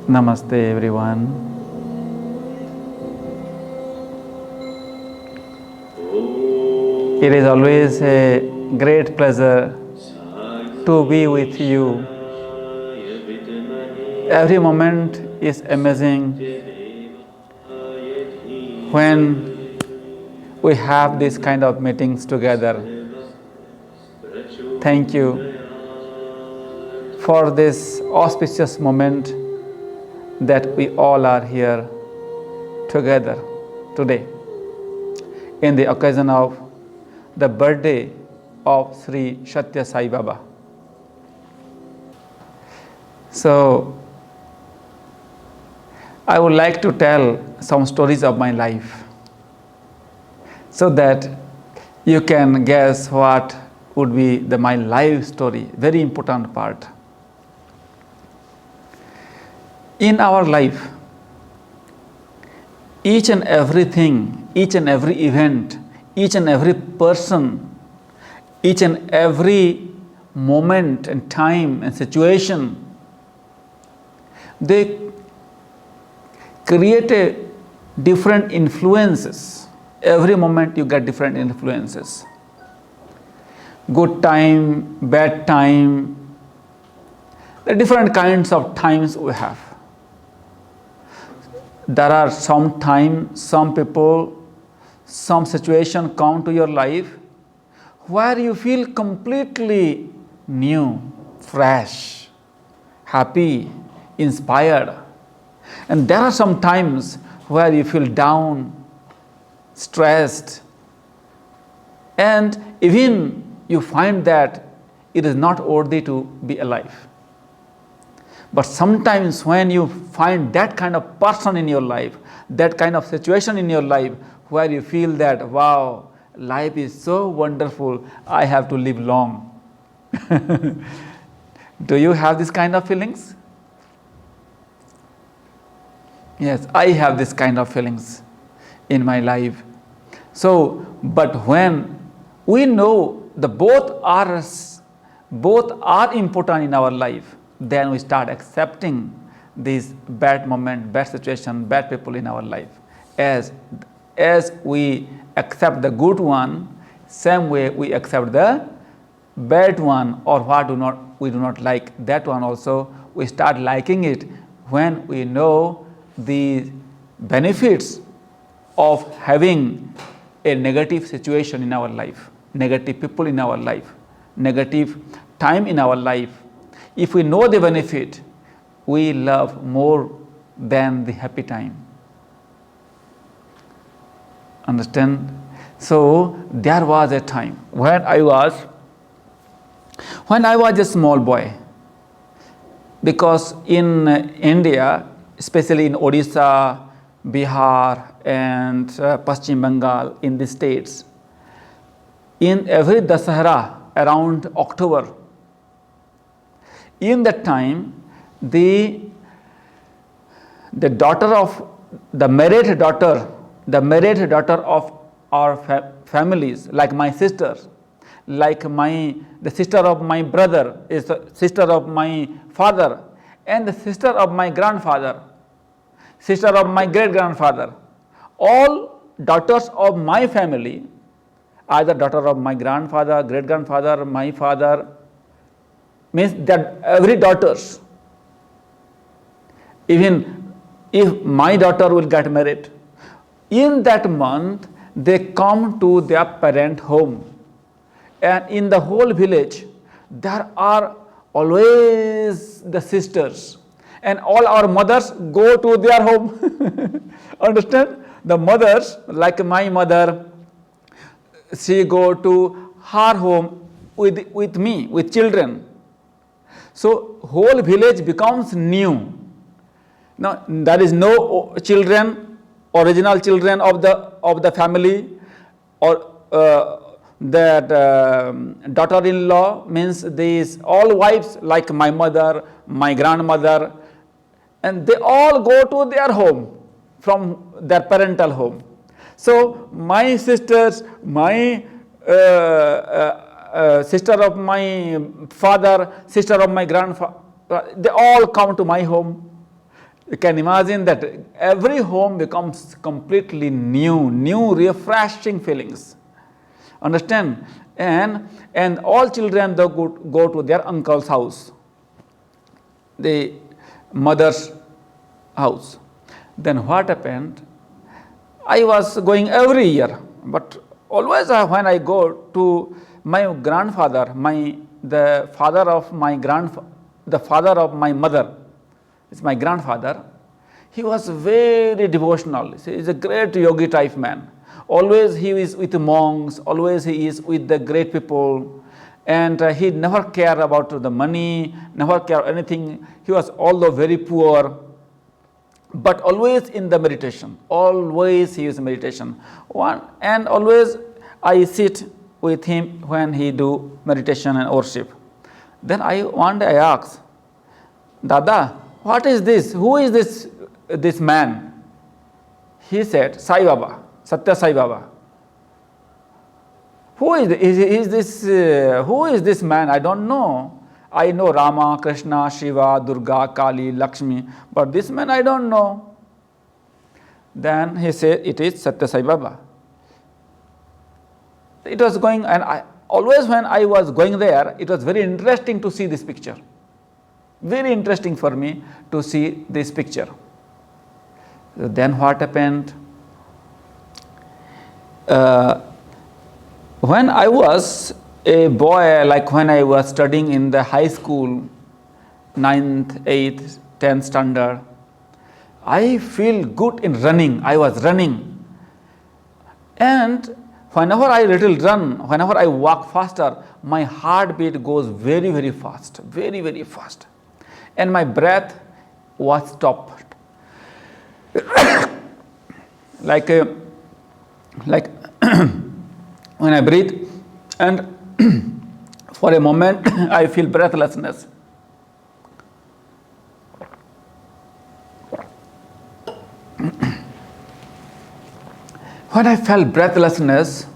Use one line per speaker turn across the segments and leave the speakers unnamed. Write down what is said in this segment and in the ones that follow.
Namaste everyone. It is always a great pleasure to be with you. Every moment is amazing when we have these kind of meetings together. Thank you for this auspicious moment that we all are here together today in the occasion of the birthday of Sri Sathya Sai Baba. So, I would like to tell some stories of my life so that you can guess what would be my life story, very important part. In our life, each and everything, each and every event, each and every person, each and every moment and time and situation, they create different influences. Every moment you get different influences. Good time, bad time, the different kinds of times we have. There are some time, some people, some situation come to your life where you feel completely new, fresh, happy, inspired. And there are some times where you feel down, stressed, and even you find that it is not worthy to be alive. But sometimes when you find that kind of person in your life, that kind of situation in your life where you feel that, wow, life is so wonderful, I have to live long. Do you have this kind of feelings? Yes, I have this kind of feelings in my life. So, but when we know the both are important in our life, then we start accepting these bad moment, bad situation, bad people in our life. As we accept the good one, same way we accept the bad one, or what we do not like that one also, we start liking it when we know the benefits of having a negative situation in our life, negative people in our life, negative time in our life. If we know the benefit, we love more than the happy time. Understand? So there was a time when I was a small boy, because in India, especially in Odisha, Bihar and Paschim Bengal, in the states, in every Dasahara around October, in that time, the married daughter of our families, like my sisters, like the sister of my brother is the sister of my father, and the sister of my grandfather, sister of my great grandfather, all daughters of my family, either daughter of my grandfather, great grandfather, my father, means that every daughters, even if my daughter will get married, in that month they come to their parent home, and in the whole village there are always the sisters, and all our mothers go to their home. Understand? The mothers, like my mother, she go to her home with me, with children. So whole village becomes new. Now there is no original children of the family, or that daughter-in-law, means these all wives like my mother, my grandmother, and they all go to their home from their parental home. So my sisters, my sister of my father, sister of my grandfather, they all come to my home. You can imagine that every home becomes completely new, refreshing feelings. Understand? And all children they go to their uncle's house, the mother's house. Then what happened? I was going every year, but always when I go to my grandfather, the father of my mother, is my grandfather. He was very devotional. He is a great yogi type man. Always he is with monks, always he is with the great people, and he never cared about the money, never cared anything. He was although very poor, but always in the meditation. Always he is meditation. And always I sit with him when he do meditation and worship. Then one day I asked, Dada, what is this? Who is this man? He said, Sai Baba, Sathya Sai Baba. Who is this man? I don't know. I know Rama, Krishna, Shiva, Durga, Kali, Lakshmi, but this man I don't know. Then he said, it is Sathya Sai Baba. It was going, and always when I was going there, it was very interesting to see this picture. Very interesting for me to see this picture. Then what happened? When I was a boy, like when I was studying in the high school, 9th, 8th, 10th standard, I feel good in running. I was running. And whenever I run, whenever I walk faster, my heartbeat goes very, very fast, very, very fast. And my breath was stopped. like when I breathe, and for a moment I feel breathlessness. When I felt breathlessness,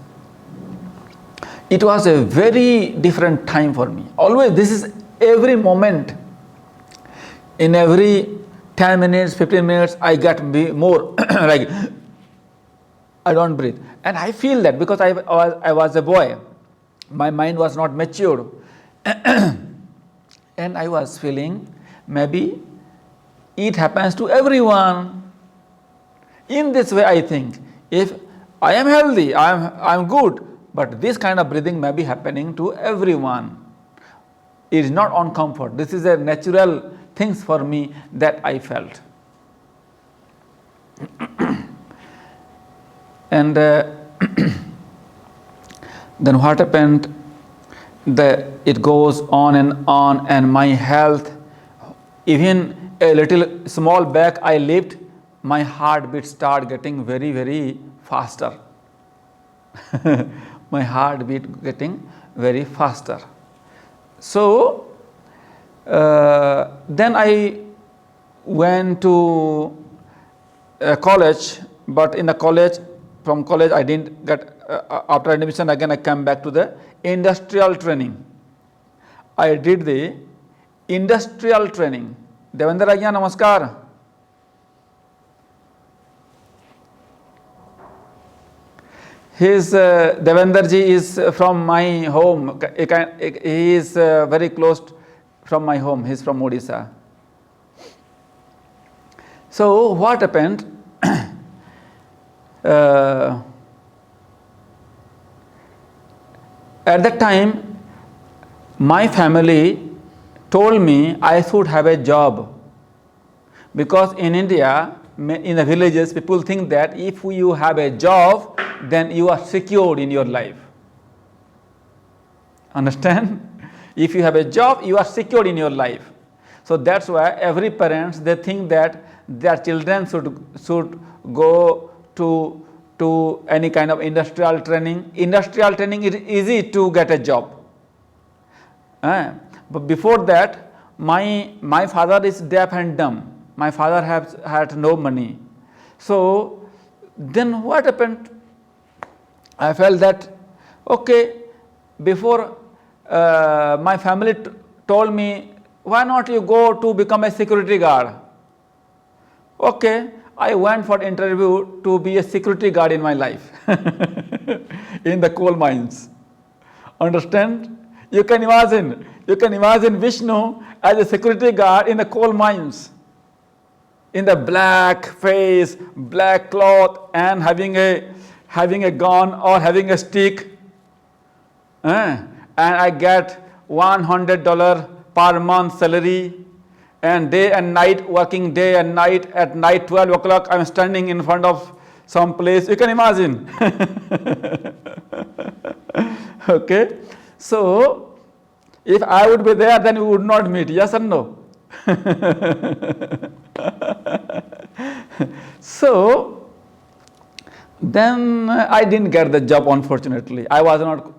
it was a very different time for me. Always, this is every moment. In every 10 minutes, 15 minutes, I get more like I don't breathe. And I feel that because I was a boy, my mind was not matured. And I was feeling maybe it happens to everyone. In this way, I think, if I am healthy, I am good, but this kind of breathing may be happening to everyone. It is not on comfort. This is a natural things for me that I felt. And then what happened? It goes on, and my health, even a little small back I lift, my heartbeat start getting very, very faster. My heartbeat getting very faster. So then I went to college, but in the college, from college I didn't get, after admission again I came back to the industrial training. I did the industrial training. Devendra Agya, namaskar. Devendra ji is from my home. He is very close from my home. He is from Odisha. So what happened? At that time, my family told me I should have a job, because in India, in the villages, people think that if you have a job, then you are secured in your life. Understand? If you have a job, you are secured in your life. So that's why every parents, they think that their children should go to any kind of industrial training. Industrial training is easy to get a job. But before that, my father is deaf and dumb. My father had no money. So then what happened? I felt that, okay, before my family told me, why not you go to become a security guard? Okay, I went for interview to be a security guard in my life in the coal mines. Understand? You can imagine Vishnu as a security guard in the coal mines, in the black face, black cloth, and having a gun or having a stick. And I get $100 per month salary, and day and night, working day and night. At night 12 o'clock I'm standing in front of some place. You can imagine. Okay, so if I would be there, then we would not meet, yes or no? So then I didn't get the job, unfortunately. I was not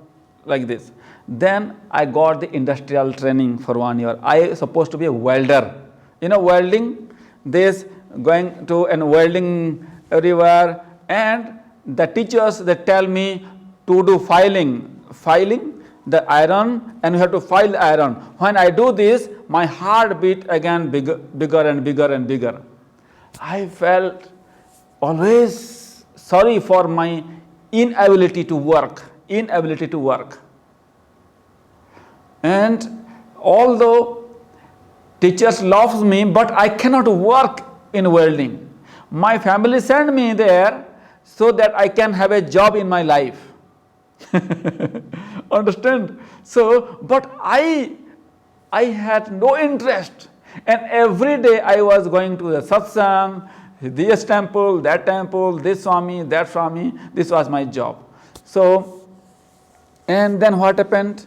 like this. Then I got the industrial training for 1 year. I supposed to be a welder. You know, welding, this going to and welding everywhere, and the teachers, they tell me to do filing the iron, and you have to file the iron. When I do this, my heart beat again bigger and bigger and bigger. I felt always sorry for my inability to work. And although teachers loves me, but I cannot work in welding. My family sent me there so that I can have a job in my life. Understand? So, but I had no interest, and every day I was going to the satsang, this temple, that temple, this Swami, that Swami. This was my job. So, and then what happened?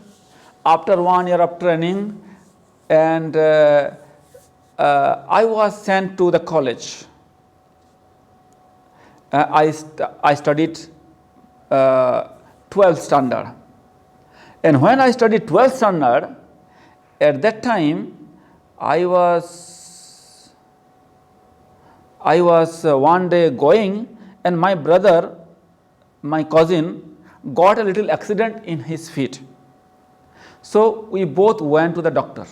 After 1 year of training, and I was sent to the college. I studied 12th standard. And when I studied 12th standard, at that time, I was one day going, and my brother, my cousin, got a little accident in his feet. So we both went to the doctor.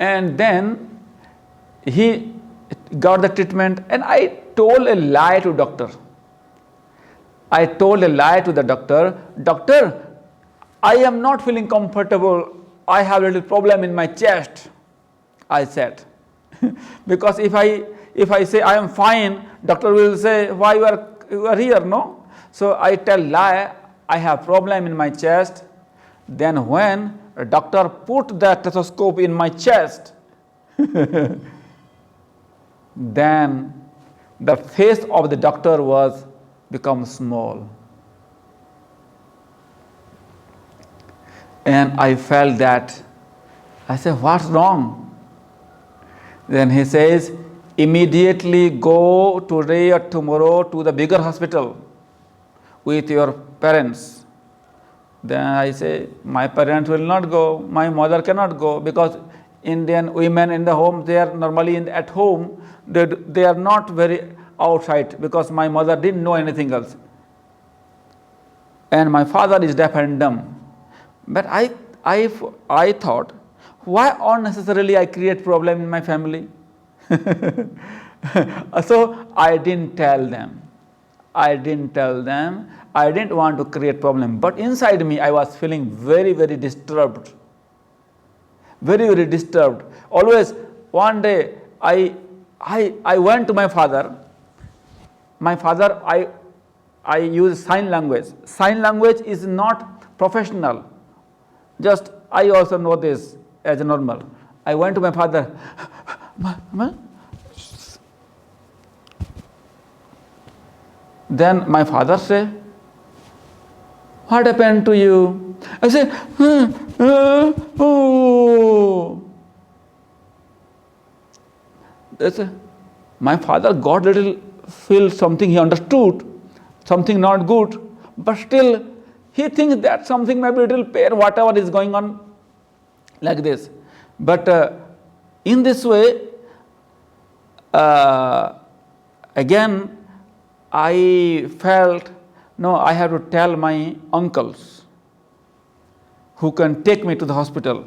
And then he got the treatment, and I told a lie to doctor. I told a lie to the doctor. Doctor, I am not feeling comfortable. I have a little problem in my chest, I said. Because if I say I am fine, doctor will say, why you are here, no? So I tell lie, I have problem in my chest. Then when a doctor put the stethoscope in my chest, then the face of the doctor was become small. And I felt that. I said, what's wrong? Then he says, immediately go today or tomorrow to the bigger hospital with your parents. Then I say, my parents will not go, my mother cannot go, because Indian women in the home, they are normally at home, they are not very outside, because my mother didn't know anything else. And my father is deaf and dumb. But I thought, why unnecessarily I create problem in my family? So I didn't tell them. I didn't want to create problem. But inside me, I was feeling very, very disturbed. Very, very disturbed. Always, one day, I went to my father. My father, I use sign language. Sign language is not professional. Just, I also know this as normal. I went to my father. Then my father said, what happened to you? I said, oh. My father got little, feel something, he understood, something not good, but still he thinks that something may be little pain, whatever is going on, like this. But in this way, again, I felt, no, I have to tell my uncles who can take me to the hospital.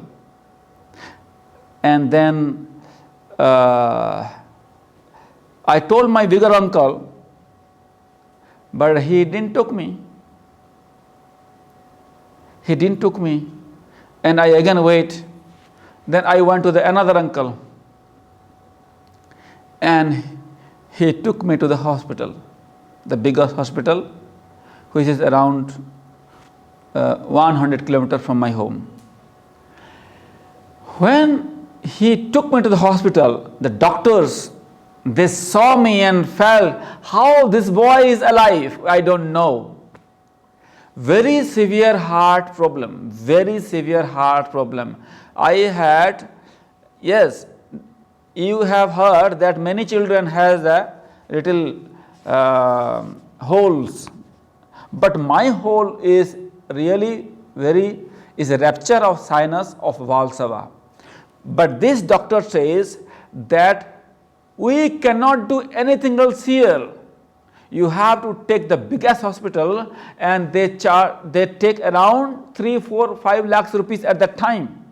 And then I told my bigger uncle, but he didn't took me. He didn't took me. And I again wait. Then I went to the another uncle. And he took me to the hospital, the biggest hospital, which is around 100 kilometers from my home. When he took me to the hospital, the doctors, they saw me and felt how this boy is alive. I don't know. Very severe heart problem, very severe heart problem. I had, yes, you have heard that many children has a little holes, but my hole is really is a rupture of sinus of Valsava. But this doctor says that we cannot do anything else here. You have to take the biggest hospital, and they take around 3, 4, 5 lakhs rupees at that time.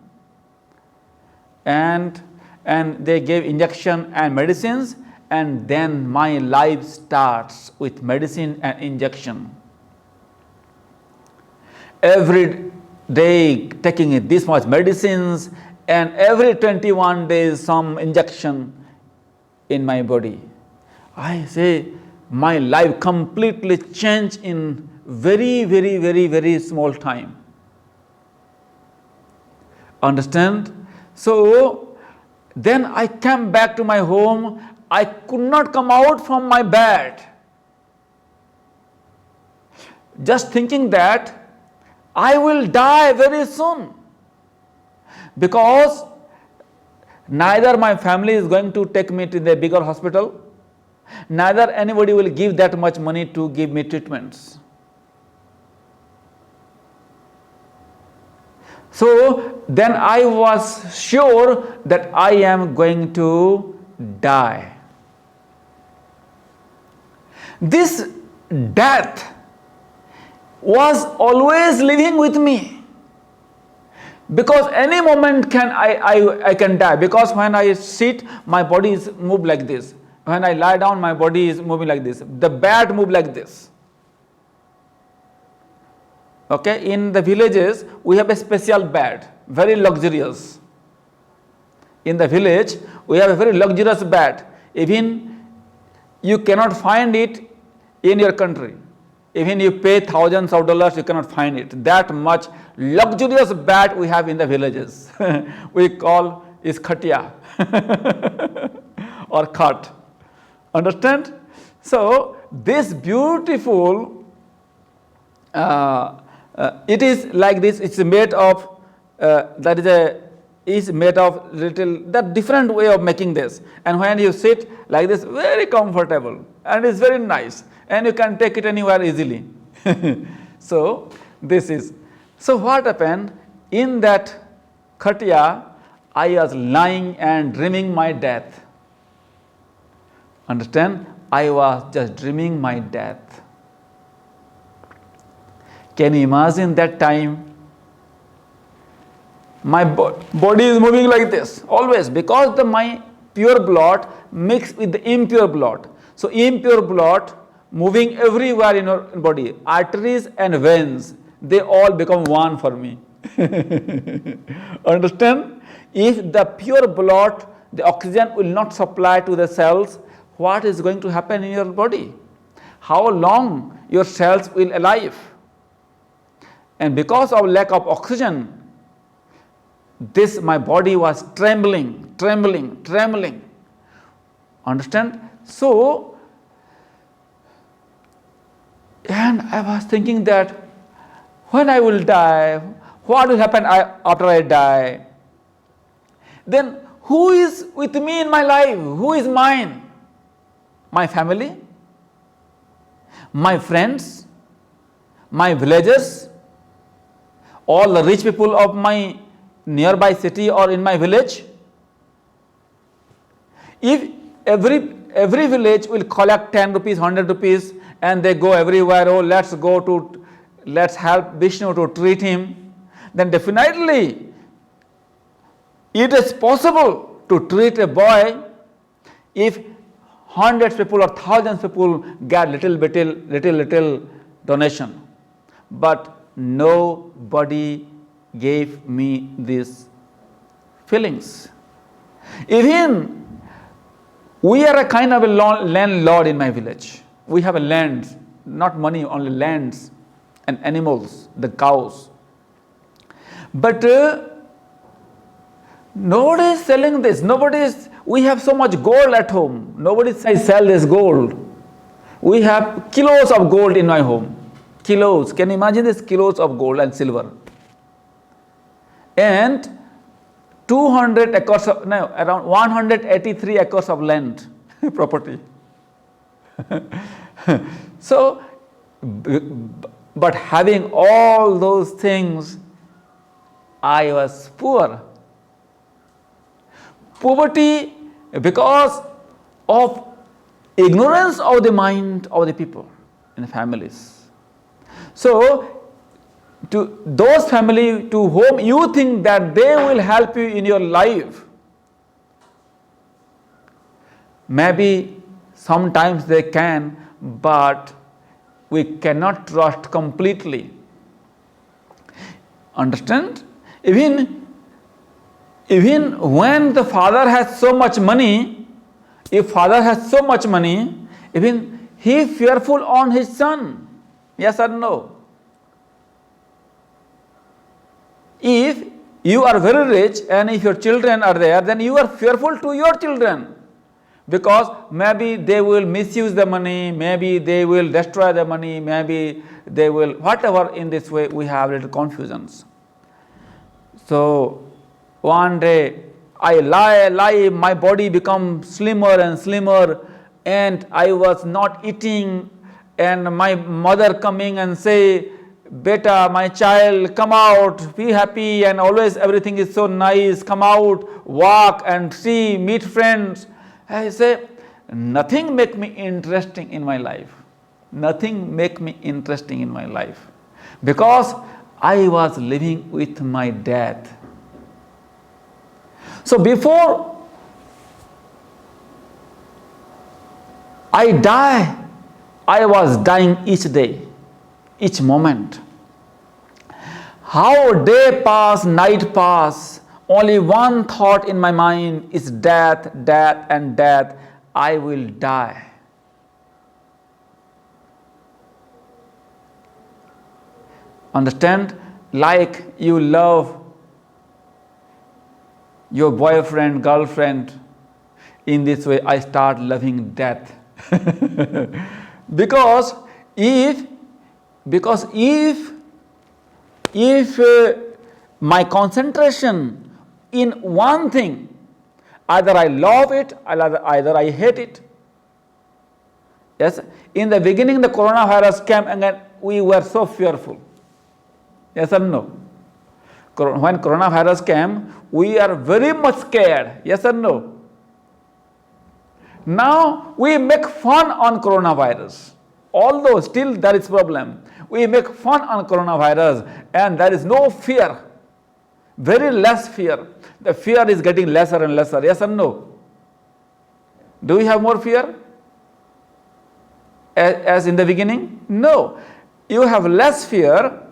And they gave injection and medicines, and then my life starts with medicine and injection. Every day taking this much medicines, and every 21 days some injection in my body. I say my life completely changed in very small time. Understand? So then I came back to my home. I could not come out from my bed, just thinking that I will die very soon, because neither my family is going to take me to the bigger hospital, neither anybody will give that much money to give me treatments. So then I was sure that I am going to die. This death was always living with me, because any moment I can die, because when I sit, my body is moved like this. When I lie down, my body is moving like this. The bed move like this. Okay, in the villages, we have a special bed, very luxurious. In the village, we have a very luxurious bed. Even you cannot find it in your country. Even you pay thousands of dollars, you cannot find it. That much luxurious bed we have in the villages. We call is khatya or khat. Understand? So this beautiful, it is like this. It's made of is made of little that different way of making this. And when you sit like this, very comfortable, and it's very nice, and you can take it anywhere easily. So this is. So what happened in that khatya? I was lying and dreaming my death. Understand? I was just dreaming my death. Can you imagine that time? My body is moving like this always, because my pure blood mixed with the impure blood. So impure blood moving everywhere in your body, arteries and veins, they all become one for me. Understand? If the pure blood, the oxygen will not supply to the cells, what is going to happen in your body? How long your cells will alive? And because of lack of oxygen, my body was trembling. Understand? So, and I was thinking that when I will die, what will happen after I die? Then who is with me in my life? Who is mine? My family? My friends? My villagers? All the rich people of my nearby city or in my village? If every village will collect 10 rupees, 100 rupees, and they go everywhere, oh, let's help Vishnu to treat him, then definitely it is possible to treat a boy if hundreds people or thousands people get little donation. But nobody gave me these feelings. Even we are a kind of a landlord in my village. We have a land, not money, only lands and animals, the cows. But nobody is selling this. We have so much gold at home. Nobody says sell this gold. We have kilos of gold in my home. Kilos. Can you imagine this? Kilos of gold and silver. And 200 acres of, no, around 183 acres of land, property. So, but having all those things, I was poor. Poverty because of ignorance of the mind of the people in the families. So, to those family to whom you think that they will help you in your life, maybe sometimes they can, but we cannot trust completely. Understand? Even when the father has so much money, if father has so much money, even he fearful on his son. Yes or no? If you are very rich and if your children are there, then you are fearful to your children, because maybe they will misuse the money, maybe they will destroy the money, maybe they will, whatever. In this way we have little confusions. So one day I lie, my body becomes slimmer and slimmer, and I was not eating, and my mother coming and say, beta, my child, come out, be happy, and always everything is so nice, come out, walk and see, meet friends. I say, nothing make me interesting in my life. Nothing make me interesting in my life. Because I was living with my dad. So before I die, I was dying each day, each moment. How day pass, night pass, only one thought in my mind is death, death and death. I will die. Understand? Like you love your boyfriend, girlfriend, in this way I start loving death. Because if my concentration in one thing, either I love it, either I hate it. Yes, in the beginning the coronavirus came and then we were so fearful. Yes or no? When coronavirus came, we are very much scared. Yes or no? Now we make fun on coronavirus. Although still there is problem. We make fun on coronavirus and there is no fear. Very less fear. The fear is getting lesser and lesser. Yes or no? Do we have more fear as in the beginning? No. You have less fear,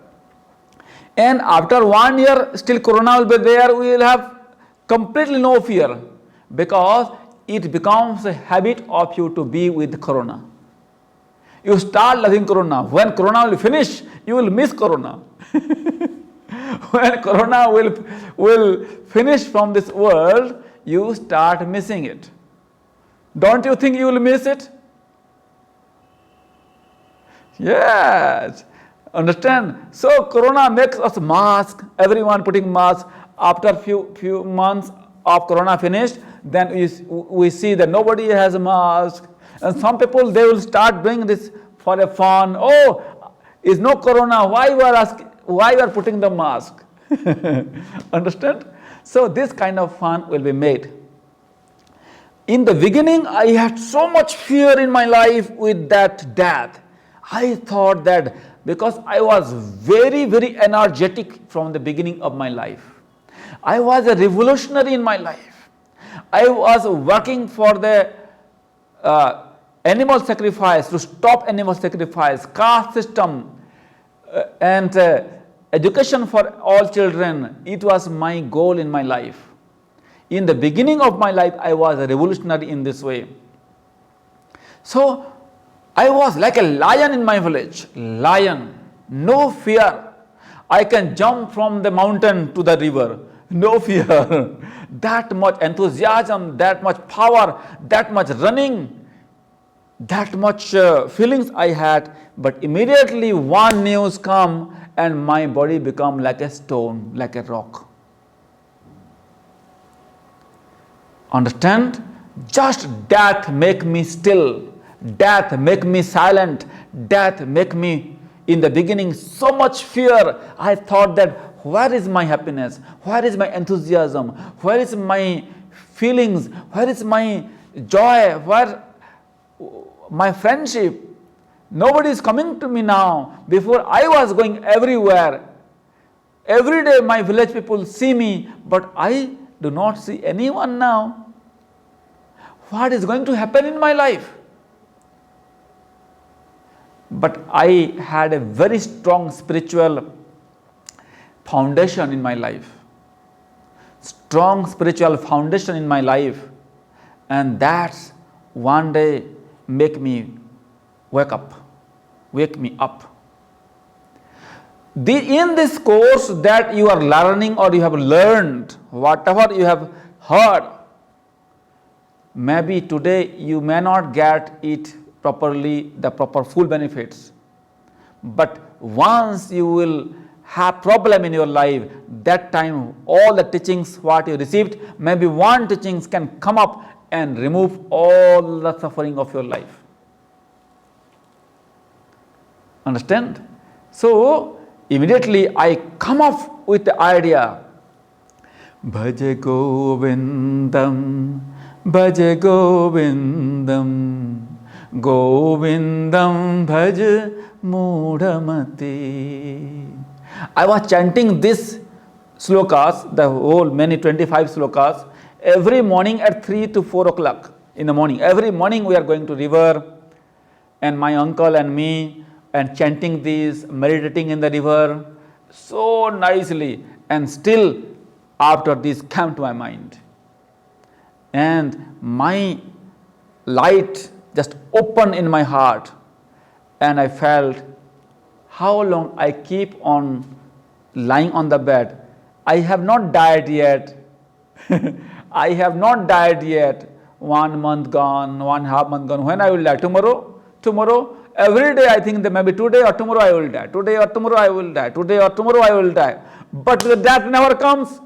and after 1 year still corona will be there, we will have completely no fear, because it becomes a habit of you to be with corona. You start loving corona. When corona will finish, you will miss corona. When corona will finish from this world, you start missing it. Don't you think you will miss it? Yes. Understand? So corona makes us mask, everyone putting mask. After few months of corona finished, then we see that nobody has a mask. And some people, they will start doing this for a fun. Oh, is no corona, why you are putting the mask? Understand? So this kind of fun will be made. In the beginning, I had so much fear in my life with that death. I thought that because I was very, very energetic from the beginning of my life. I was a revolutionary in my life. I was working for the animal sacrifice, to stop animal sacrifice, caste system, and education for all children. It was my goal in my life. In the beginning of my life, I was a revolutionary in this way. So I was like a lion in my village, lion, no fear. I can jump from the mountain to the river, no fear. That much enthusiasm, that much power, that much running, that much feelings I had. But immediately one news come and my body become like a stone, like a rock. Understand? Just death make me still. Death make me silent. Death make me, in the beginning, so much fear. I thought that where is my happiness? Where is my enthusiasm? Where is my feelings? Where is my joy? Where my friendship? Nobody is coming to me now. Before I was going everywhere. Every day my village people see me, but I do not see anyone now. What is going to happen in my life? But I had a very strong spiritual foundation in my life. Strong spiritual foundation in my life. And that's one day make me wake me up. In this course that you are learning or you have learned, whatever you have heard, maybe today you may not get it properly, the proper full benefits. But once you will have problem in your life, that time all the teachings what you received, maybe one teachings can come up and remove all the suffering of your life. Understand? So immediately I come up with the idea, Bhaja Govindam, Bhaja Govindam, Govindam Bhaja Mudhamati. I was chanting this slokas, the whole many 25 slokas, every morning at 3 to 4 o'clock in the morning. Every morning we are going to river, and my uncle and me, and chanting these, meditating in the river so nicely, and still after this came to my mind. And my light just opened in my heart, and I felt how long I keep on lying on the bed. I have not died yet. I have not died yet. 1 month gone, 1.5 month gone. When I will die? Tomorrow? Tomorrow? Every day I think that maybe today or tomorrow I will die. Today or tomorrow I will die. Today or tomorrow I will die. But the death never comes.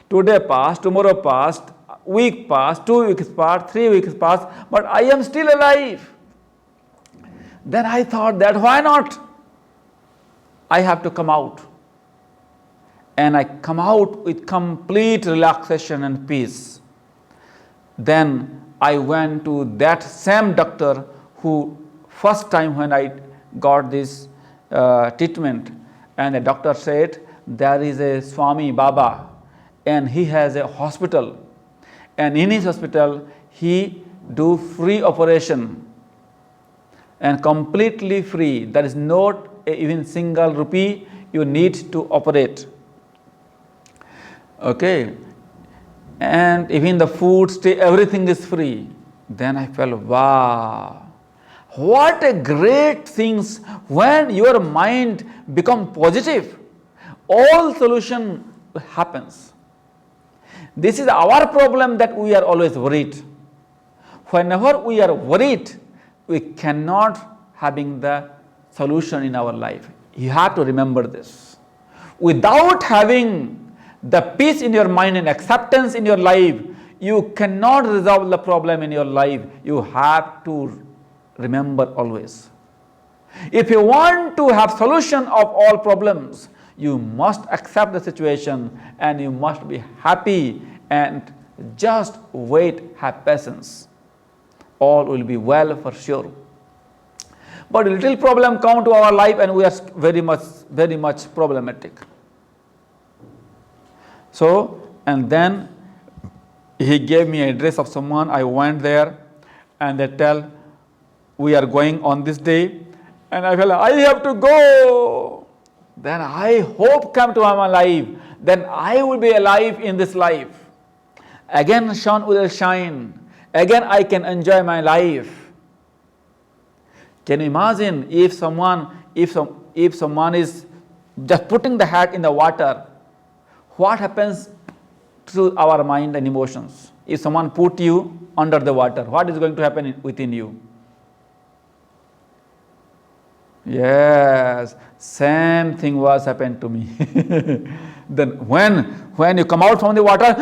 Today passed, tomorrow passed, week passed, 2 weeks passed, 3 weeks passed, but I am still alive. Then I thought that why not? I have to come out. And I come out with complete relaxation and peace. Then I went to that same doctor who first time when I got this treatment, and the doctor said there is a Swami Baba and he has a hospital, and in his hospital he do free operation and completely free. There is not even single rupee you need to operate. Okay, and even the food, stay, everything is free. Then I felt, wow, what a great things when your mind become positive, all solution happens. This is our problem, that we are always worried. Whenever we are worried, we cannot having the solution in our life. You have to remember this. Without having the peace in your mind and acceptance in your life, you cannot resolve the problem in your life. You have to remember always. If you want to have solution of all problems, you must accept the situation and you must be happy and just wait, have patience. All will be well for sure. But a little problem come to our life and we are very much problematic. So, and then he gave me address of someone. I went there and they tell, we are going on this day, and I feel I have to go. Then I hope come to my life. Then I will be alive in this life. Again sun will shine. Again I can enjoy my life. Can you imagine if someone is just putting the hat in the water, what happens to our mind and emotions? If someone put you under the water, what is going to happen within you? Yes, same thing was happened to me. Then when you come out from the water,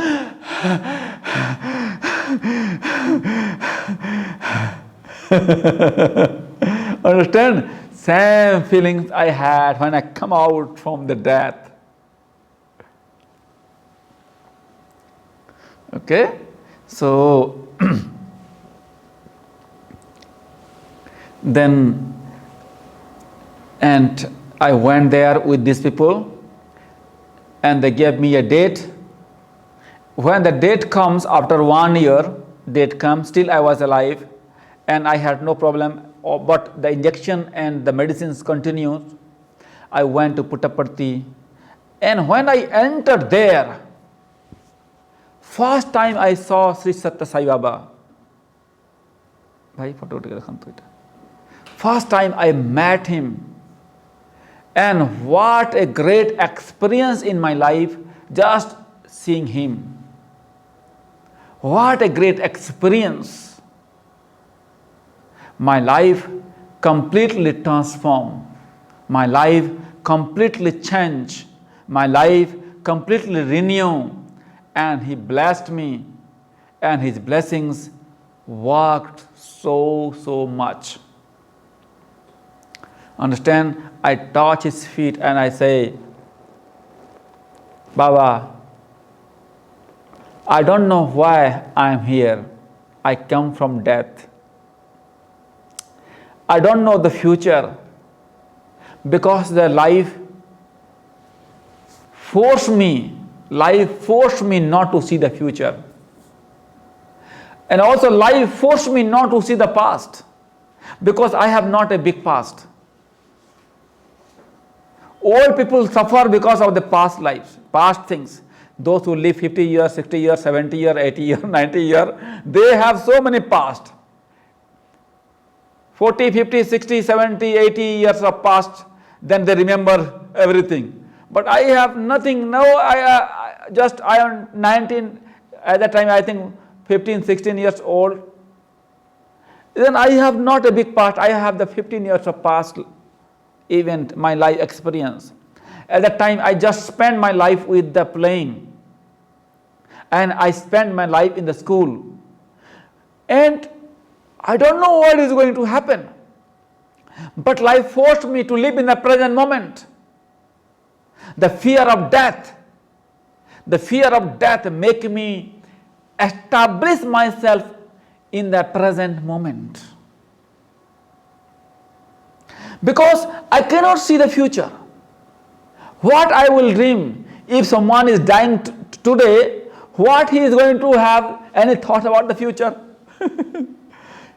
understand? Same feelings I had when I come out from the death. Okay, so then. And I went there with these people, and they gave me a date. When the date comes, after 1 year, date comes, still I was alive, and I had no problem, but the injection and the medicines continued. I went to Puttaparthi, and when I entered there, first time I saw Sri Sathya Sai Baba. First time I met him. And what a great experience in my life just seeing him. What a great experience. My life completely transformed. My life completely changed. My life completely renewed. And he blessed me. And his blessings worked so much. Understand? I touch his feet and I say, Baba, I don't know why I am here. I come from death. I don't know the future because the life forced me not to see the future. And also life forced me not to see the past because I have not a big past. Old people suffer because of the past lives, past things. Those who live 50 years, 60 years, 70 years, 80 years, 90 years, they have so many past. 40, 50, 60, 70, 80 years of past, then they remember everything. But I have nothing. Now I am 19, at that time I think 15, 16 years old. Then I have not a big past. I have the 15 years of past event, my life experience. At that time, I just spent my life with the playing. And I spent my life in the school. And I don't know what is going to happen. But life forced me to live in the present moment. The fear of death make me establish myself in the present moment. Because I cannot see the future. What I will dream if someone is dying today, what he is going to have any thought about the future?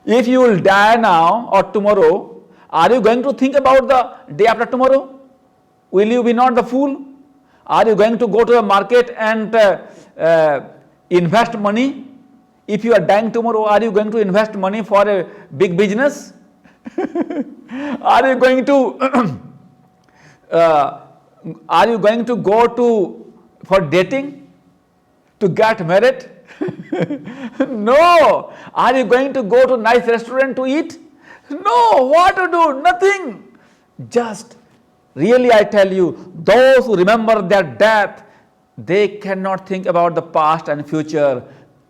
If you will die now or tomorrow, are you going to think about the day after tomorrow? Will you be not the fool? Are you going to go to the market and invest money? If you are dying tomorrow, are you going to invest money for a big business? Are you going to go for dating to get married? No. Are you going to go to nice restaurant to eat? No. What to do? Nothing. Just really I tell you, those who remember their death, they cannot think about the past and future,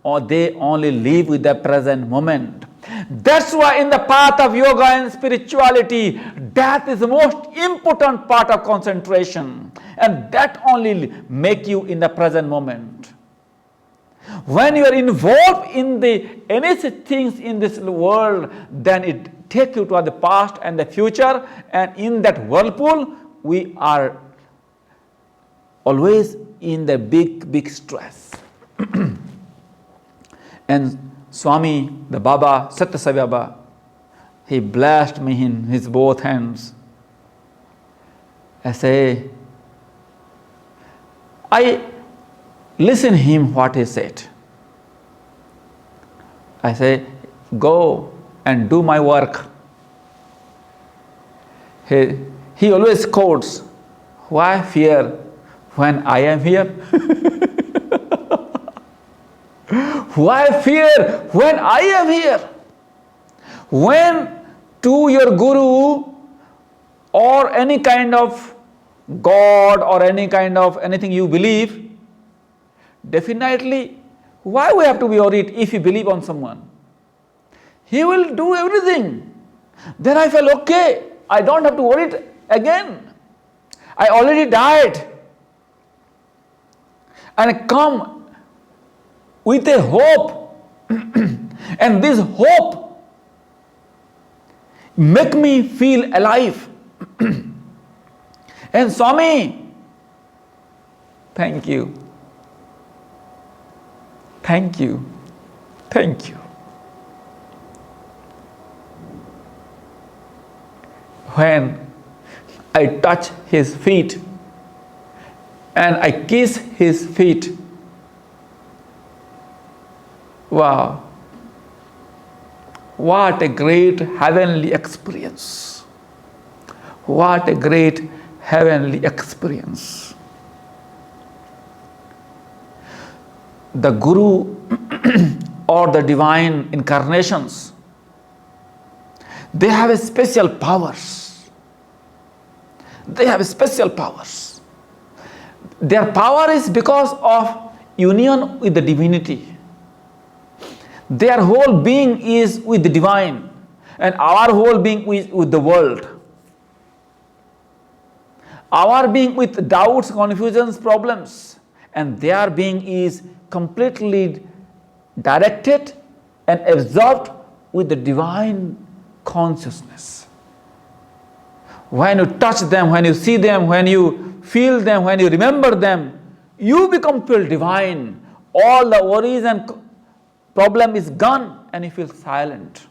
or they only live with the present moment. That's why in the path of yoga and spirituality, death is the most important part of concentration, and that only make you in the present moment. When you are involved in any things in this world, then it takes you to the past and the future, and in that whirlpool, we are always in the big stress. And Swami, the Baba, Sathya Baba, he blessed me in his both hands. I listen him what he said. I say, go and do my work. He always quotes, why fear when I am here? Why fear when I am here? When to your guru or any kind of God or any kind of anything you believe, definitely, why we have to be worried if you believe on someone? He will do everything. Then I felt, okay, I don't have to worry again. I already died. And I come with a hope. And this hope make me feel alive. And Swami, thank you. Thank you. Thank you. When I touch his feet and I kiss his feet, wow, what a great heavenly experience. What a great heavenly experience. The Guru or the divine incarnations, they have a special powers. They have special powers. Their power is because of union with the divinity. Their whole being is with the divine, and our whole being is with the world. Our being with doubts, confusions, problems, and their being is completely directed and absorbed with the divine consciousness. When you touch them, when you see them, when you feel them, when you remember them, you become feel divine. All the worries and problem is gone and you feel silent.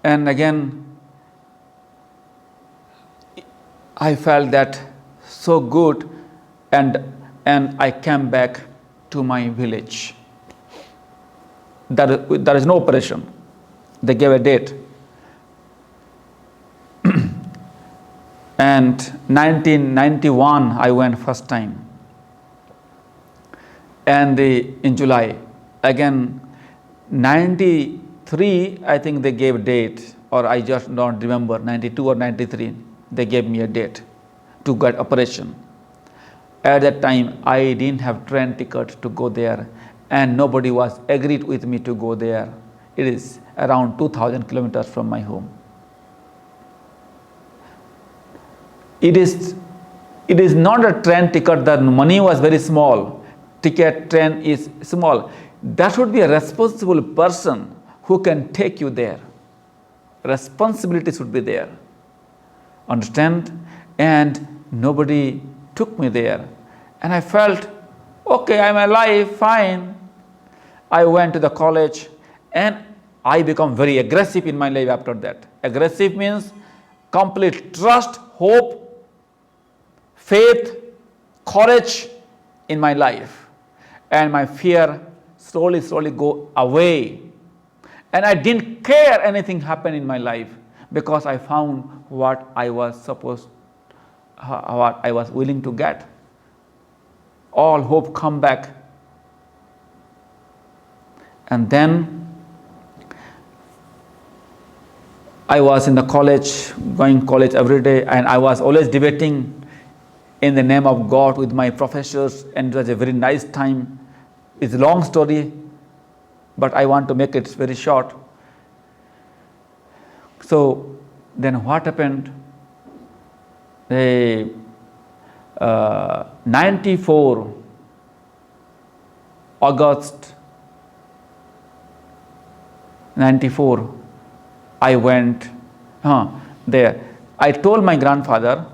And again, I felt that so good, and I came back to my village. There is no operation. They gave a date. And 1991, I went first time. And in July, again, 93, I think they gave a date, or I just don't remember, 92 or 93, they gave me a date to get operation. At that time, I didn't have train ticket to go there, and nobody was agreed with me to go there. It is around 2,000 kilometers from my home. It is not a train ticket, the money was very small. Ticket, train is small. That should be a responsible person who can take you there. Responsibility should be there. Understand? And nobody took me there. And I felt, okay, I'm alive, fine. I went to the college and I become very aggressive in my life after that. Aggressive means complete trust, hope, faith, courage in my life. And my fear slowly go away. And I didn't care anything happened in my life because I found what I was what I was willing to get. All hope come back. And then I was in the college, going college every day, and I was always debating in the name of God with my professors, and it was a very nice time. It's a long story, but I want to make it very short. So then what happened? 94 August 94, I went there. I told my grandfather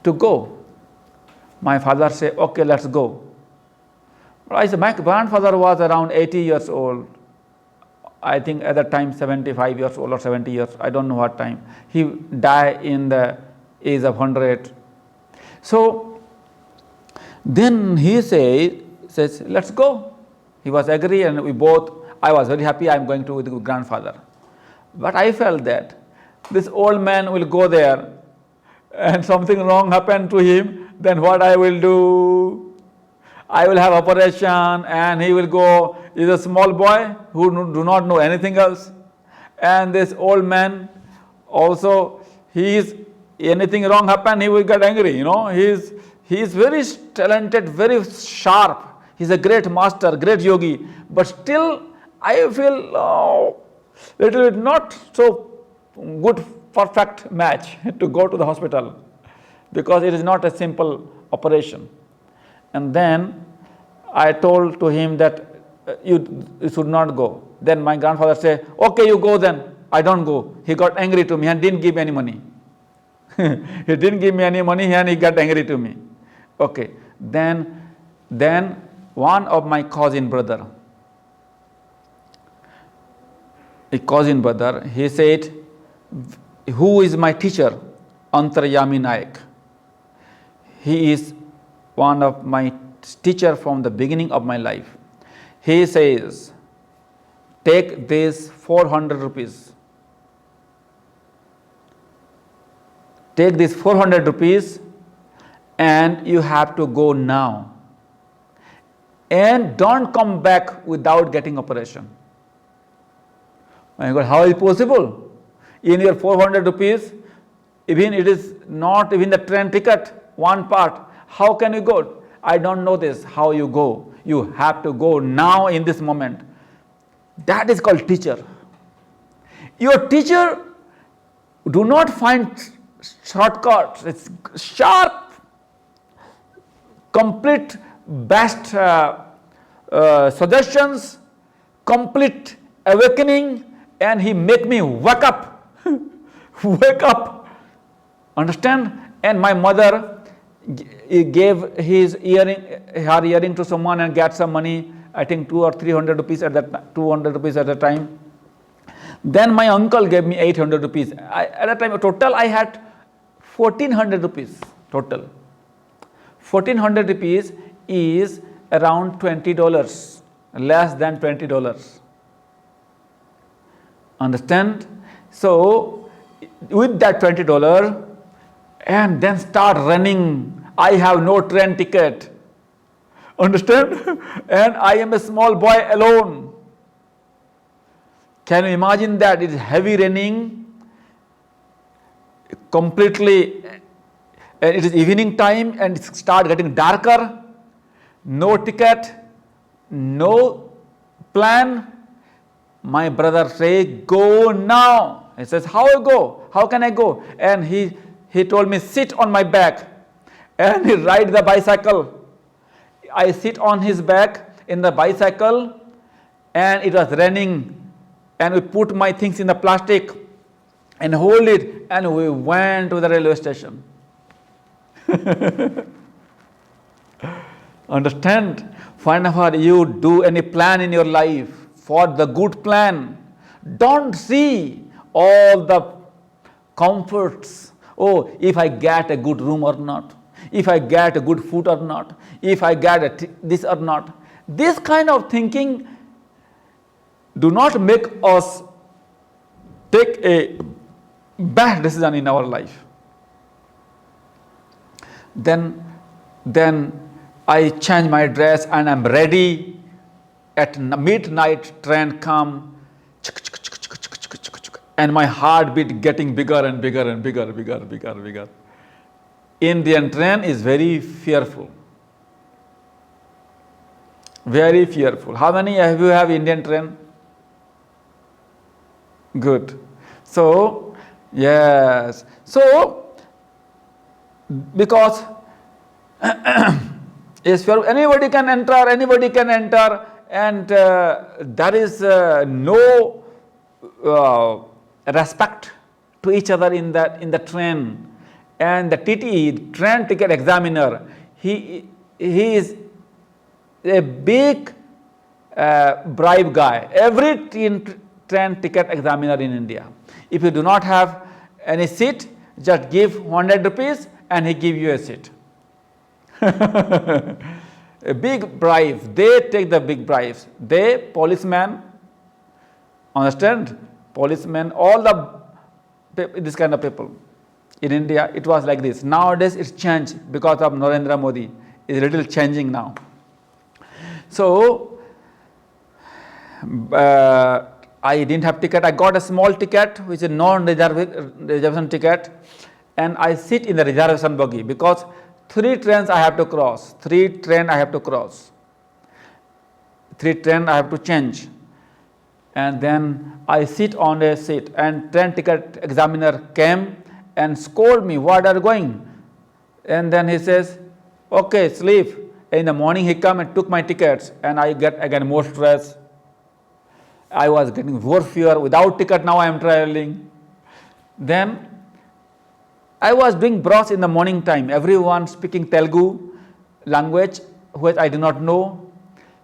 to go. My father said, okay, let's go. I said, my grandfather was around 80 years old. I think at that time 75 years old or 70 years, I don't know what time. He died in the age of 100. So then he says, let's go. He was agree, and I was very happy, I'm going to with the grandfather. But I felt that this old man will go there and something wrong happened to him, then what I will do? I will have operation and he will go. He's a small boy who do not know anything else. And this old man also, anything wrong happen, he will get angry, He is very talented, very sharp. He's a great master, great yogi. But still, I feel little bit not so good, perfect match to go to the hospital, because it is not a simple operation. And then I told to him that you should not go. Then my grandfather said, okay, you go then. I don't go. He got angry to me and didn't give me any money. He didn't give me any money and he got angry to me. Okay. Then one of my cousin brother, he said, who is my teacher? Antaryami Naik. He is one of my teacher from the beginning of my life. He says, take this 400 rupees. Take this 400 rupees and you have to go now. And don't come back without getting operation. My God, how is it possible? In your 400 rupees, even it is not even the train ticket, one part. How can you go? I don't know this, how you go. You have to go now in this moment. That is called teacher. Your teacher do not find shortcuts. It's sharp, complete, best suggestions, complete awakening, and he make me wake up. Wake up. Understand? And my mother gave her earring to someone and got some money, I think 200 or 300 rupees at that time. Then my uncle gave me 800 rupees. At that time, total I had 1400 rupees total. 1400 rupees is around $20, less than $20. Understand? So with that $20, and then start running. I have no train ticket. Understand? And I am a small boy alone. Can you imagine that? It is heavy raining, completely, and it is evening time and it start getting darker. No ticket, no plan. My brother say, go now. He says, how I go? How can I go? And he told me, sit on my back. And he ride the bicycle. I sit on his back in the bicycle, and it was raining. And we put my things in the plastic and hold it, and we went to the railway station. Understand? Whenever you do any plan in your life, for the good plan, don't see all the comforts. Oh, if I get a good room or not, if I get a good food or not, if I get this or not. This kind of thinking do not make us take a bad decision in our life. Then I change my dress and I'm ready. At midnight, train come, and my heartbeat getting bigger and bigger and bigger. Indian train is very fearful. Very fearful. How many of you have Indian train? Good. So, yes. So, because anybody can enter, and there is no respect to each other in the train. And the TTE, train ticket examiner, he is a big bribe guy. Every train ticket examiner in India, if you do not have any seat, just give 100 rupees and he give you a seat. A big bribe. They take the big bribes. They, policemen, understand? Policemen, all this kind of people. In India, it was like this. Nowadays, it's changed because of Narendra Modi. It's a little changing now. So, I didn't have ticket. I got a small ticket, which is non-reservation ticket, and I sit in the reservation bogie because 3 trains I have to cross. 3 train I have to cross. 3 train I have to change. And then I sit on a seat, and train ticket examiner came and scolded me, "What are you going?" And then he says, "Okay, sleep." In the morning he come and took my tickets, and I get again more stress. I was getting more fear. Without ticket now I am traveling. Then I was doing brush in the morning time. Everyone speaking Telugu language, which I do not know.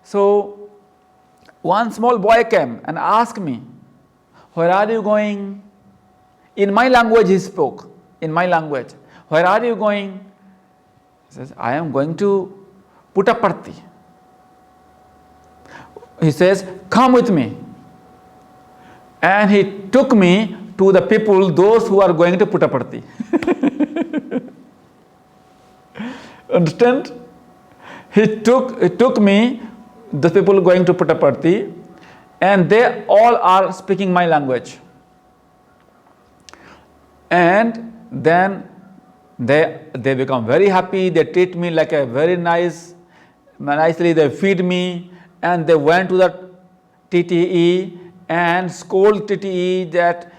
So one small boy came and asked me, "Where are you going?" In my language he spoke, in my language. "Where are you going?" He says, "I am going to Puttaparthi." He says, "Come with me." And he took me to the people, those who are going to Puttaparthi. Understand? He took me, the people going to Puttaparthi, and they all are speaking my language. And then they become very happy. They treat me like a very nicely they feed me, and they went to the TTE and scold TTE that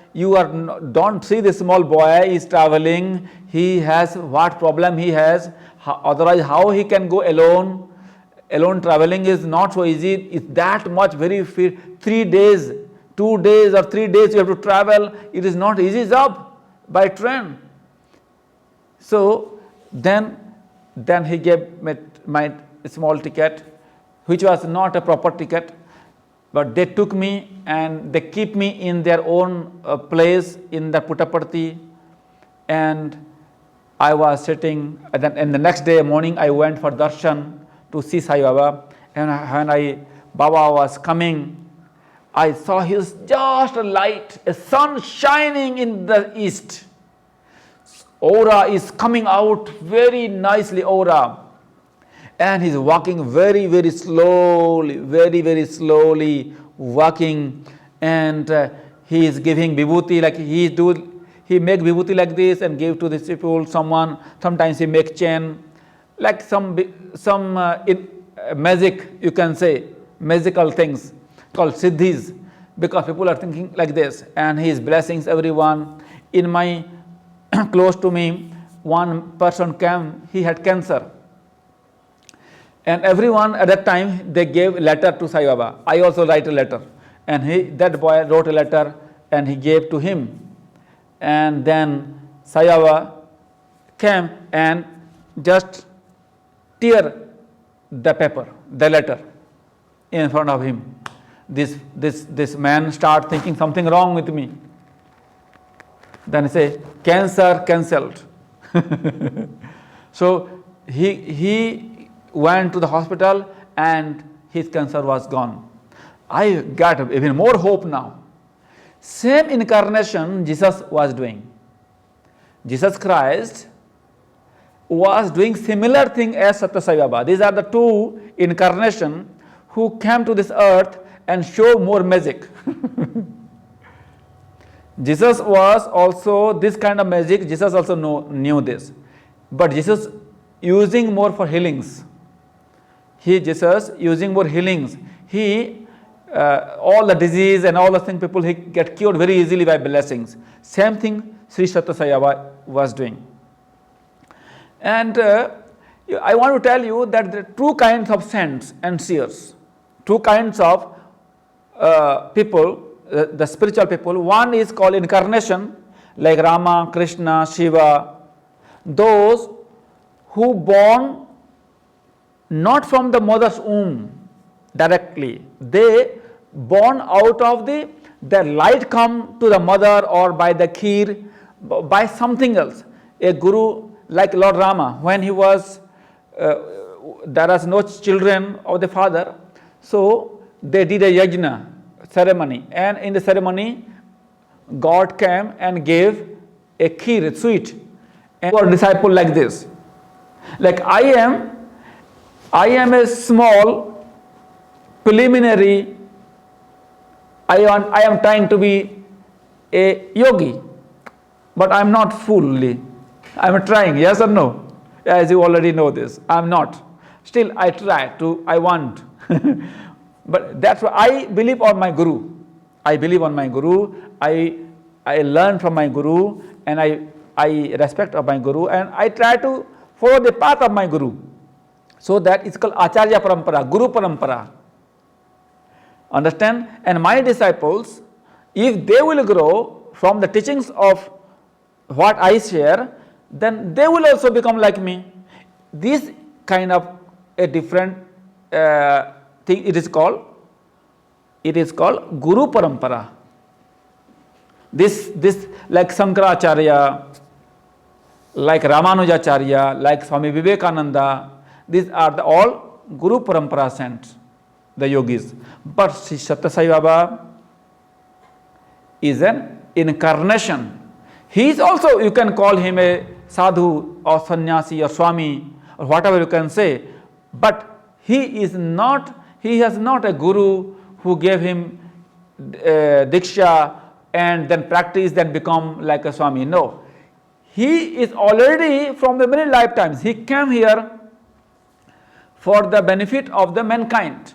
don't see this small boy is traveling, he has what problem he has, otherwise how he can go alone traveling is not so easy, it's that much very 3 days, 2 days or 3 days you have to travel, it is not easy job by train. So then he gave me my small ticket, which was not a proper ticket, but they took me and they keep me in their own place in the Puttaparthi, and I was sitting, and the next day morning I went for darshan to see Sai Baba, and when Baba was coming, I saw his just a light, a sun shining in the east. Aura is coming out very nicely, aura. And he's walking very, very slowly, walking, and he is giving vibhuti, like he make vibhuti like this and give to these people. Sometimes he make chain, like some magic, you can say, magical things called siddhis, because people are thinking like this, and he is blessings everyone. In my close to me, one person came, he had cancer. And everyone at that time, they gave letter to Sai Baba. I also write a letter. And that boy wrote a letter and he gave to him. And then Sai Baba came and just tear the paper, the letter in front of him. This man start thinking something wrong with me. Then he say, "Cancer cancelled." So he went to the hospital and his cancer was gone. I got even more hope now. Same incarnation Jesus was doing. Jesus Christ was doing similar thing as Sathya Sai Baba. These are the 2 incarnations who came to this earth and show more magic. Jesus was also this kind of magic. Jesus also knew this, but Jesus using more for healings. Jesus using more healings. All the disease and all the things, people he get cured very easily by blessings. Same thing Sri Sathya Sai Baba was doing. And I want to tell you that there are 2 kinds of saints and seers, 2 kinds of people, the spiritual people. One is called incarnation, like Rama, Krishna, Shiva, those who born not from the mother's womb directly. They born out of the light come to the mother or by the kheer, by something else. A guru like Lord Rama, when he was, there was no children of the father, so they did a yajna ceremony, and in the ceremony God came and gave a kheer, a sweet, and for a disciple like this. Like I am a small preliminary, I am trying to be a yogi, but I am not fully. I am trying, yes or no? As you already know this, I am not. Still I try to, I want. But that's why I believe on my guru. I believe on my guru. I learn from my guru, and I respect of my guru, and I try to follow the path of my guru. So that it's called Acharya Parampara, Guru Parampara. Understand? And my disciples, if they will grow from the teachings of what I share, then they will also become like me. This kind of a different thing it is called Guru Parampara. This like Sankaracharya, like Ramanujacharya, like Swami Vivekananda, these are all Guru Parampara saints, the yogis. But Sri Sathya Sai Baba is an incarnation. He is also, you can call him a sadhu or sannyasi or swami or whatever you can say, but he has not a guru who gave him diksha and then practice, then become like a swami. No. He is already from the many lifetimes. He came here for the benefit of the mankind.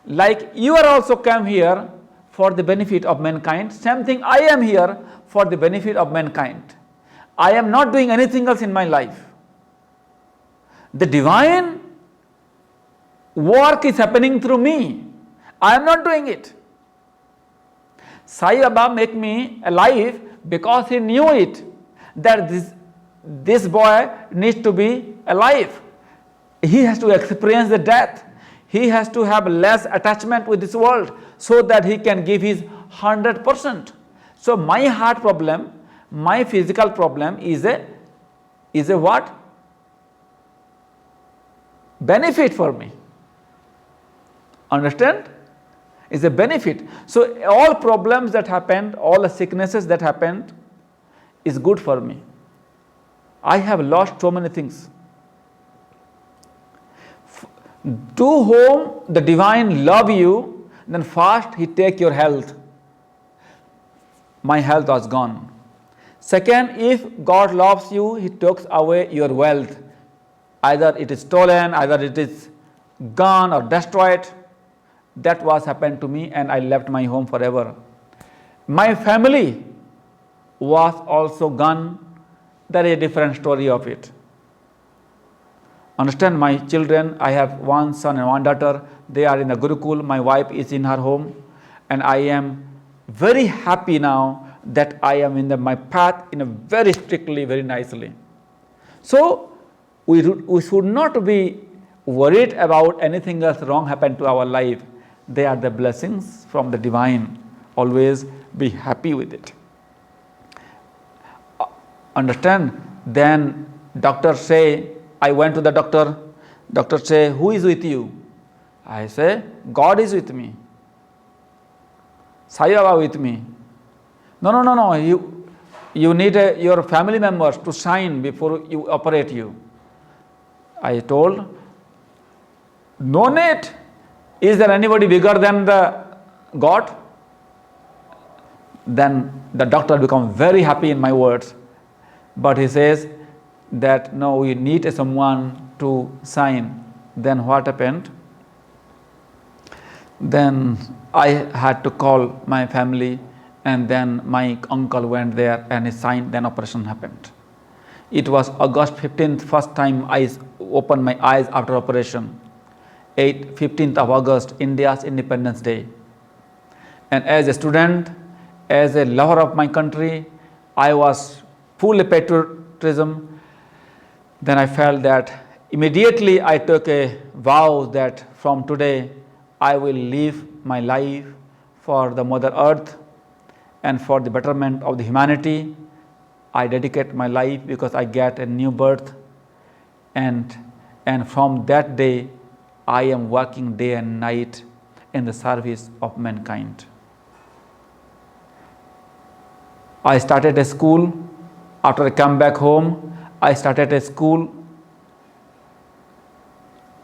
Like you are also came here for the benefit of mankind. Same thing, I am here for the benefit of mankind. I am not doing anything else in my life. The divine work is happening through me. I am not doing it. Sai Baba make me alive because he knew it, that this boy needs to be alive. He has to experience the death. He has to have less attachment with this world so that he can give his 100%. So my heart problem, my physical problem is a what? Benefit for me. Understand? Is a benefit. So all problems that happened, all the sicknesses that happened is good for me. I have lost so many things. To whom the divine love you, then first he take your health. My health was gone. Second, if God loves you, he takes away your wealth. Either it is stolen, either it is gone or destroyed. That was happened to me, and I left my home forever. My family was also gone. There is a different story of it. Understand, my children, I have one son and one daughter. They are in the Gurukul. My wife is in her home, and I am very happy now that I am in my path in a very strictly, very nicely. So we should not be worried about anything else wrong happened to our life. They are the blessings from the divine. Always be happy with it. Understand? Then doctor say, I went to the doctor. Doctor say, who is with you? I say, God is with me. Sai Baba with me. No. You need your family members to sign before you operate you. I told, no need. Is there anybody bigger than the God? Then the doctor becomes very happy in my words. But he says that no, we need someone to sign. Then what happened? Then I had to call my family, and then my uncle went there and he signed, then operation happened. It was August 15th, first time I opened my eyes after operation. 15th of August, India's Independence Day. And as a student, as a lover of my country, I was full of patriotism. Then I felt that immediately I took a vow that from today I will live my life for the Mother Earth and for the betterment of the humanity. I dedicate my life because I get a new birth, and from that day I am working day and night in the service of mankind. I started a school. After I come back home, I started a school.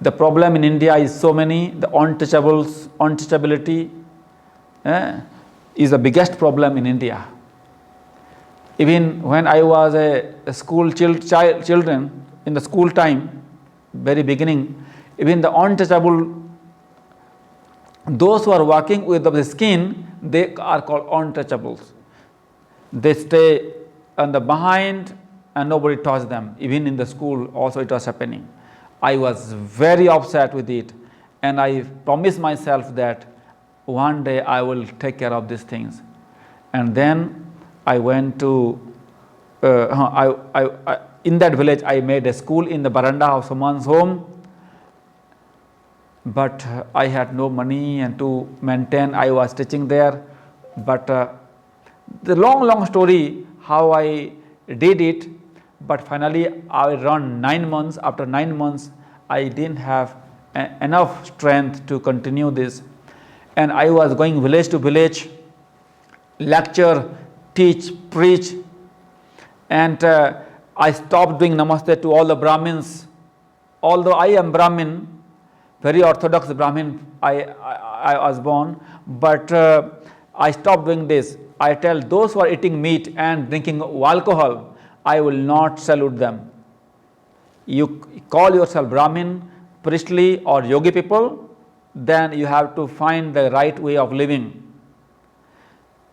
The problem in India is so many. The untouchability is the biggest problem in India. Even when I was a school children, in the school time, very beginning, even the untouchable, those who are working with the skin, they are called untouchables. They stay on the behind and nobody touches them. Even in the school also it was happening. I was very upset with it, and I promised myself that one day I will take care of these things. And then I went to, in that village I made a school in the veranda of someone's home, but I had no money and to maintain. I was teaching there, but the long story how I did it, but finally I ran 9 months. After 9 months I didn't have enough strength to continue this, and I was going village to village, lecture, teach, preach, and I stopped doing namaste to all the Brahmins. Although I am Brahmin, very orthodox Brahmin I was born, but I stopped doing this. I tell those who are eating meat and drinking alcohol, I will not salute them. You call yourself Brahmin, priestly or yogi people, then you have to find the right way of living.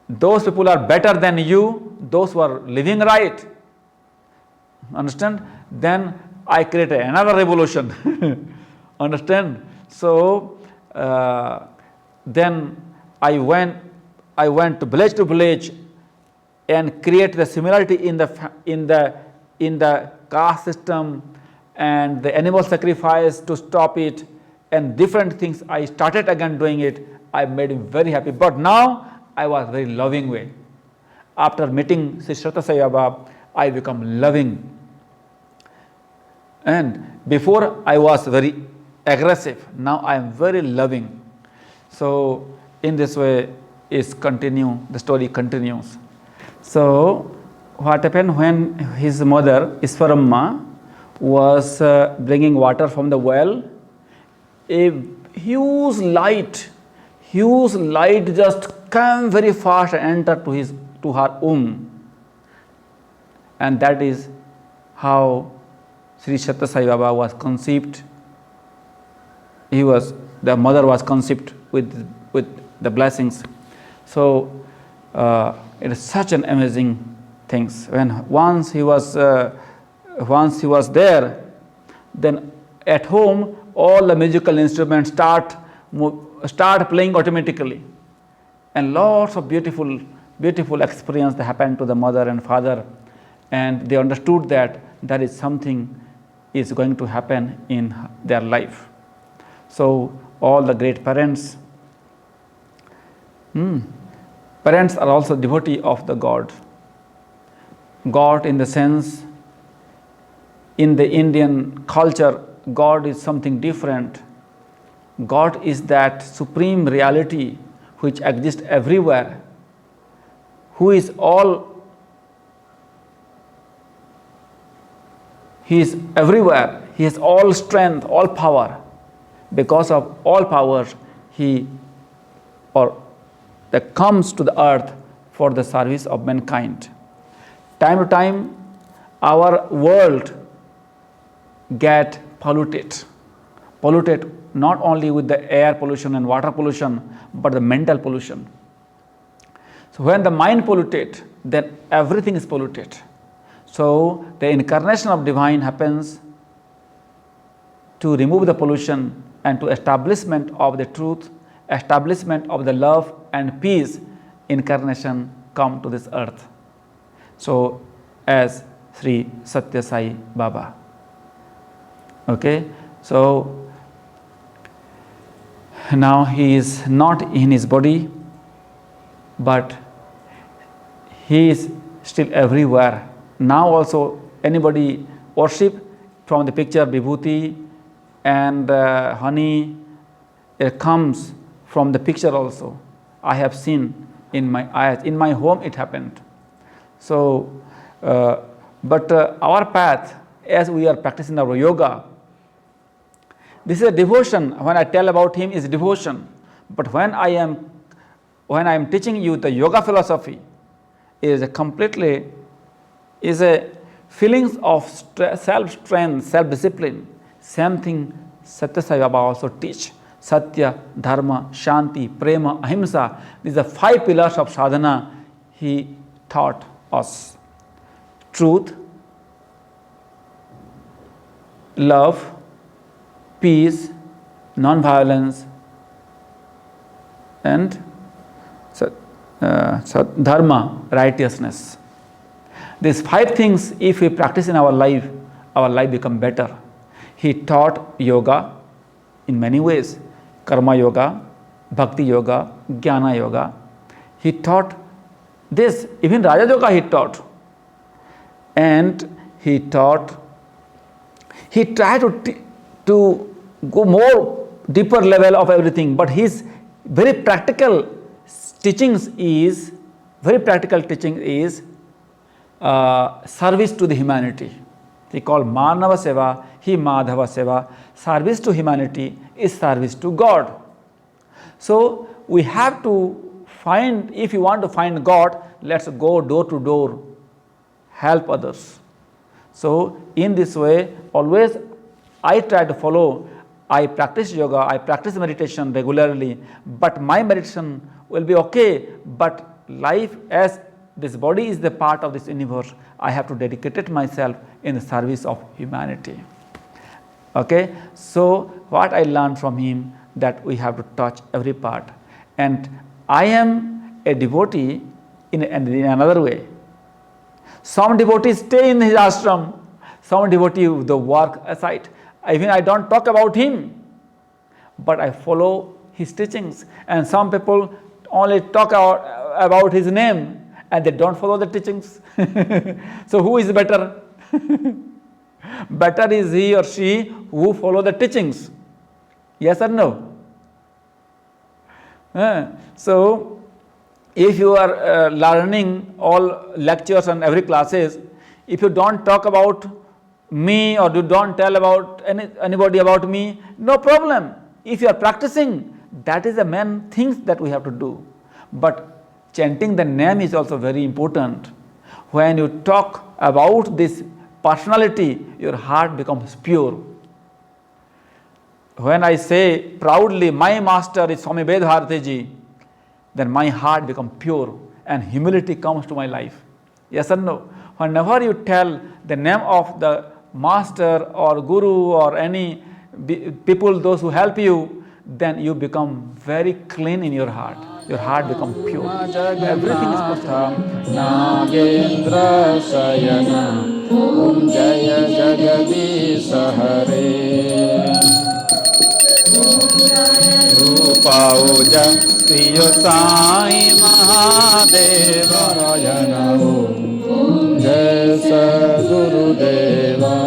Those people are better than you, those who are living right. Understand? Then I created another revolution. Understand? So then I went to village and create the similarity in the caste system and the animal sacrifice to stop it, and different things. I started again doing it. I made him very happy. But now I was very loving way. After meeting Sri Sathya Sai Baba, I become loving. And before I was very aggressive. Now I am very loving. So in this way the story continues. So what happened when his mother Iswaramma was bringing water from the well, a huge light just came very fast and entered to her womb, and that is how Sri Sathya Sai Baba was conceived. The mother was conceived with the blessings. So it is such an amazing thing. Once he was there, then at home all the musical instruments start playing automatically, and lots of beautiful experience that happened to the mother and father, and they understood that there is something is going to happen in their life. So all the great parents are also devotee of the God. God in the sense, in the Indian culture, God is something different. God is that supreme reality which exists everywhere, who is all. He is everywhere. He has all strength, all power. Because of all power, that comes to the earth for the service of mankind. Time to time, our world get polluted not only with the air pollution and water pollution, but the mental pollution. So when the mind polluted, then everything is polluted. So the incarnation of divine happens to remove the pollution and to establishment of the truth, establishment of the love and peace. Incarnation come to this earth. So as Sri Sathya Sai Baba. Okay, so Now he is not in his body, but he is still everywhere. Now also anybody worship from the picture Vibhuti and honey, it comes from the picture also. I have seen in my eyes, in my home it happened. So, but our path, as we are practicing our yoga, this is a devotion. When I tell about him, is devotion. But when I am teaching you the yoga philosophy, is a completely is a feelings of self-strength, self-discipline. Same thing Sathya Sai Baba also teach. Satya, Dharma, Shanti, Prema, Ahimsa. These are 5 pillars of sadhana he taught us. Truth, love, peace, non-violence, and dharma, righteousness. These 5 things, if we practice in our life become better. He taught yoga in many ways. Karma yoga, bhakti yoga, jnana yoga. He taught this, even Raja Yoga he taught. And he tried to go more deeper level of everything, but his very practical teaching is service to the humanity. He called Manava Seva, he Madhava Seva. Service to humanity is service to God. So we have to find, if you want to find God, let's go door to door, help others. So in this way, always I try to follow. I practice yoga, I practice meditation regularly, but my meditation will be okay, but life, as this body is the part of this universe, I have to dedicate myself in the service of humanity. Okay, so what I learned from him, that we have to touch every part, and I am a devotee in another way. Some devotees stay in his ashram, some devotees the work aside. Even I don't talk about him, but I follow his teachings, and some people only talk about his name and they don't follow the teachings. So who is better? Better is he or she who follow the teachings. Yes or no? So if you are learning all lectures and every classes, if you don't talk about me or you don't tell about anybody about me, no problem. If you are practicing, that is the main things that we have to do. But chanting the name is also very important. When you talk about this personality, your heart becomes pure. When I say proudly, my master is Swami Vedbharati ji, then my heart becomes pure and humility comes to my life. Yes or no? Whenever you tell the name of the master or guru or any people, those who help you, then you become very clean in your heart. Your heart becomes pure. Everything is possible. Nagendra Sayana Om Jaya Jagadisha Hare Rupa Uja Siyo Sai Mahadeva Rayana Om Jaya Sadguru Deva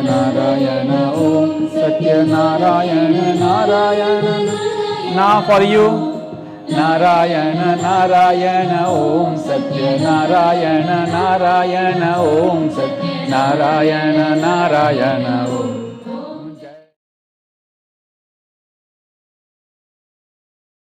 Narayana Om Satya Narayana Narayana. Now for you. Narayana Narayana Om Satya Narayana Narayana Om Satya Narayana Narayana Om